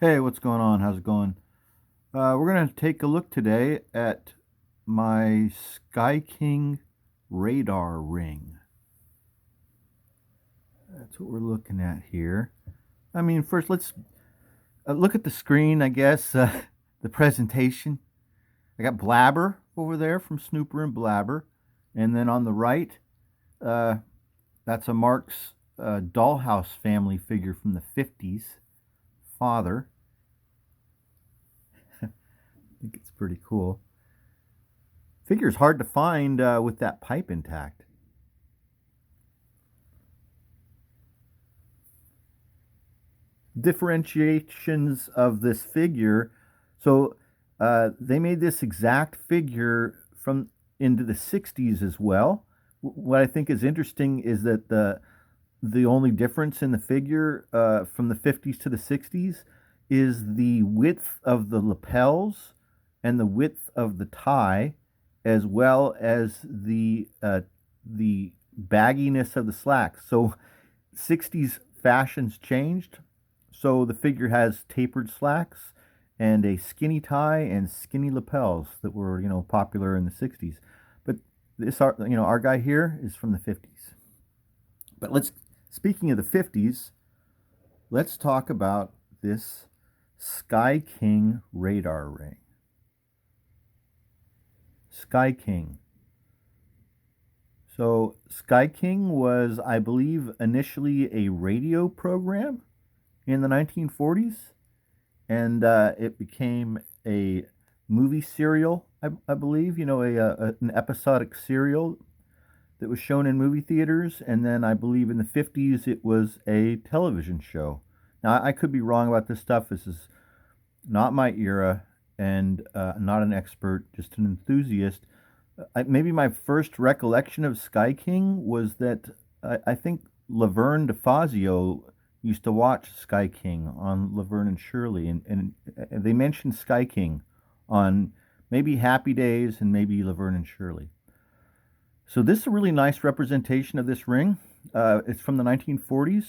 Hey, what's going on? How's it going? We're going to take a look today at my Sky King radar ring. That's what we're looking at here. I mean, first let's look at the screen, I guess, the presentation. I got Blabber over there from Snooper and Blabber. And then on the right, uh, that's a Marx Dollhouse family figure from the 50s, father. I think it's pretty cool. Figure's hard to find with that pipe intact. Differentiations of this figure. So they made this exact figure from into the 60s as well. What I think is interesting is that the only difference in the figure from the 50s to the 60s is the width of the lapels and the width of the tie, as well as the bagginess of the slacks. So 60s fashions changed. So the figure has tapered slacks and a skinny tie and skinny lapels that were, popular in the 60s. But our guy here is from the 50s. But speaking of the 50s, let's talk about this Sky King radar ring. Sky King. So Sky King was, I believe, initially a radio program in the 1940s, and it became a movie serial, I believe, an episodic serial that was shown in movie theaters, and then I believe in the 50s it was a television show. Now, I could be wrong about this stuff. This is not my era, and not an expert, just an enthusiast. Maybe my first recollection of Sky King was that I think Laverne DeFazio used to watch Sky King on Laverne and Shirley, and they mentioned Sky King on maybe Happy Days and maybe Laverne and Shirley. So this is a really nice representation of this ring. It's from the 1940s.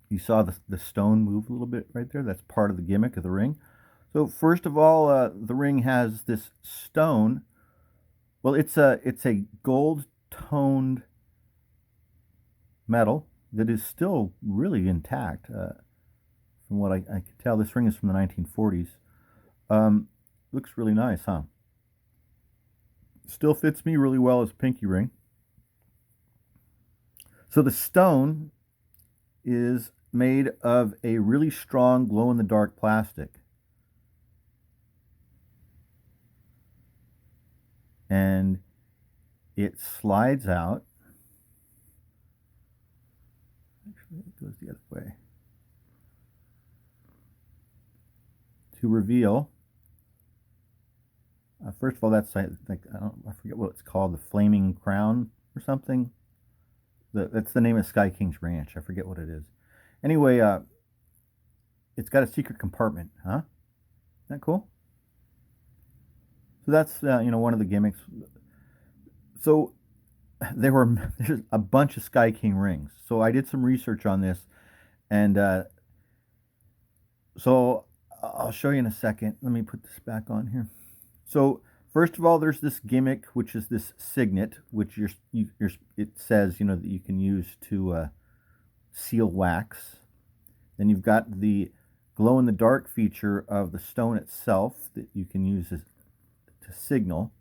You saw the stone move a little bit right there. That's part of the gimmick of the ring. So first of all, the ring has this stone. Well, it's a gold toned metal that is still really intact. From what I can tell, this ring is from the 1940s. Looks really nice, huh? Still fits me really well as a pinky ring. So the stone is made of a really strong glow-in-the-dark plastic. And it slides out. Actually, it goes the other way. To reveal. First of all, that's I forget what it's called, the Flaming Crown or something. That's the name of Sky King's ranch. I forget what it is. Anyway, it's got a secret compartment, huh? Isn't that cool? So that's one of the gimmicks. So there's a bunch of Sky King rings. So I did some research on this, and so I'll show you in a second. Let me put this back on here. So first of all, there's this gimmick, which is this signet, which it says that you can use to seal wax. Then you've got the glow in the dark feature of the stone itself that you can use to signal.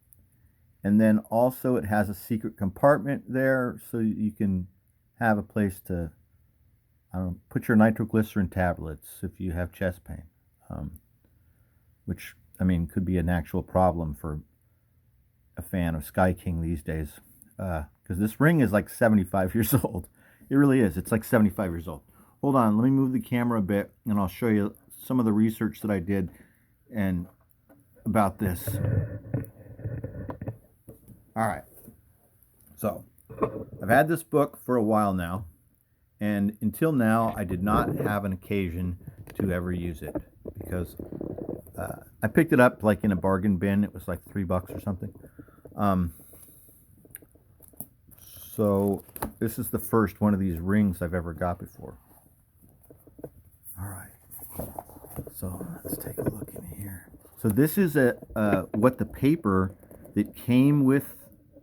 And then also it has a secret compartment there, so you can have a place to, I don't know, put your nitroglycerin tablets if you have chest pain, which, I mean, could be an actual problem for a fan of Sky King these days, because this ring is like 75 years old. It really is. It's like 75 years old. Hold on, let me move the camera a bit, and I'll show you some of the research that I did and about this. All right. So, I've had this book for a while now, and until now, I did not have an occasion to ever use it because I picked it up like in a bargain bin. It was like $3 or something. So this is the first one of these rings I've ever got before. All right. So let's take a look in here. So this is what the paper that came with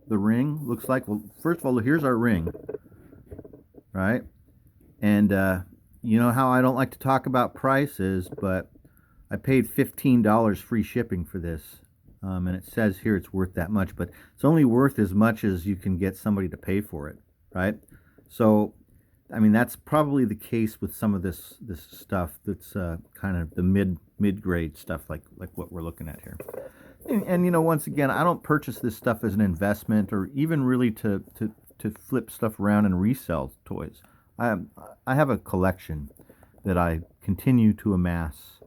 the ring looks like. Well, first of all, here's our ring, right? And you know how I don't like to talk about prices, but I paid $15 free shipping for this. And it says here it's worth that much, but it's only worth as much as you can get somebody to pay for it, right? So, I mean, that's probably the case with some of this stuff that's kind of the mid grade stuff, like what we're looking at here. And you know, once again, I don't purchase this stuff as an investment or even really to flip stuff around and resell toys. I have a collection that I continue to amass,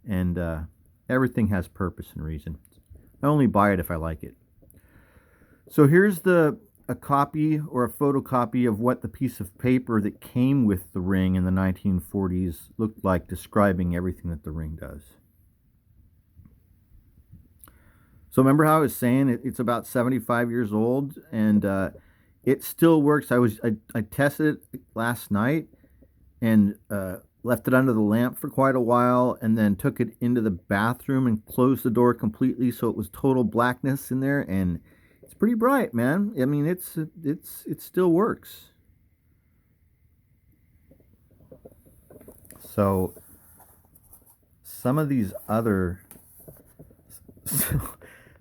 and everything has purpose and reason. I only buy it if I like it. So here's a copy or a photocopy of what the piece of paper that came with the ring in the 1940s looked like, describing everything that the ring does. So remember how I was saying it's about 75 years old, and it still works. I tested it last night and left it under the lamp for quite a while, and then took it into the bathroom and closed the door completely so it was total blackness in there, and it's pretty bright, man. I mean, it still works. So some of these other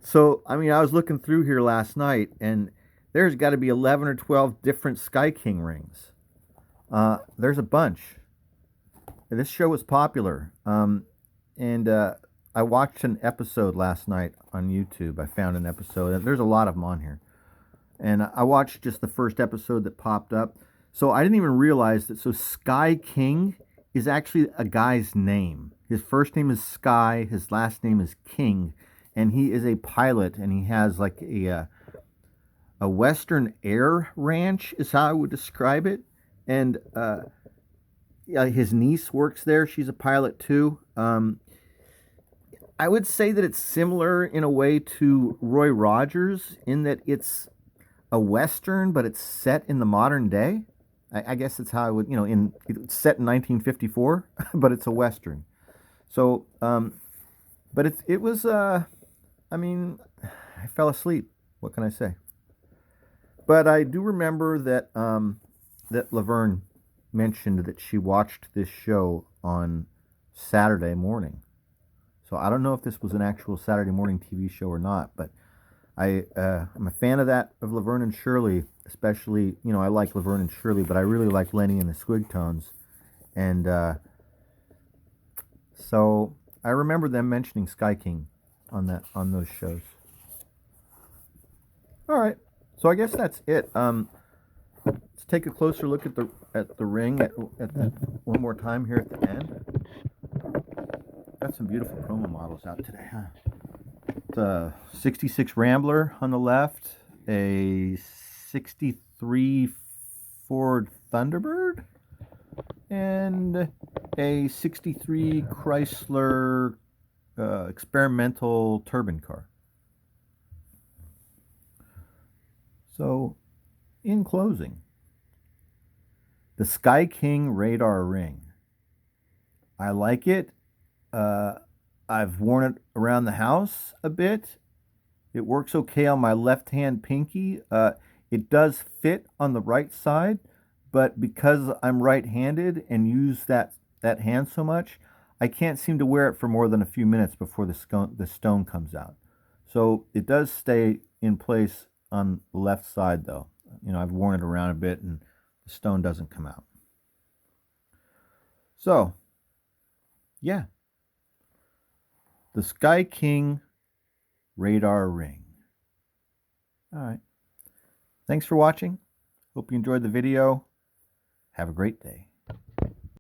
so I mean, I was looking through here last night, and there's got to be 11 or 12 different Sky King rings. There's a bunch. This show was popular, and I watched an episode last night on YouTube. I found an episode, and there's a lot of them on here. And I watched just the first episode that popped up. So I didn't even realize that. So Sky King is actually a guy's name. His first name is Sky. His last name is King. And he is a pilot, and he has like a Western Air Ranch is how I would describe it. And his niece works there. She's a pilot too. I would say that it's similar in a way to Roy Rogers in that it's a Western, but it's set in the modern day. I guess that's how I would, it's set in 1954, but it's a Western. So, but it was, I mean, I fell asleep. What can I say? But I do remember that that Laverne mentioned that she watched this show on Saturday morning. So I don't know if this was an actual Saturday morning TV show or not, but I'm a fan of Laverne and Shirley, especially, I like Laverne and Shirley, but I really like Lenny and the Squigtones. And so I remember them mentioning Sky King on those shows. All right, so I guess that's it. Let's take a closer look at the ring at that one more time here at the end. Got some beautiful promo models out today, huh? It's a 66 Rambler on the left, a 63 Ford Thunderbird, and a 63 Chrysler experimental turbine car. So, in closing, the Sky King radar ring. I like it. I've worn it around the house a bit. It works okay on my left hand pinky. It does fit on the right side, but because I'm right-handed and use that hand so much, I can't seem to wear it for more than a few minutes before the stone comes out. So it does stay in place on the left side, though. I've worn it around a bit and the stone doesn't come out. So, yeah. The Sky King radar ring. All right. Thanks for watching. Hope you enjoyed the video. Have a great day.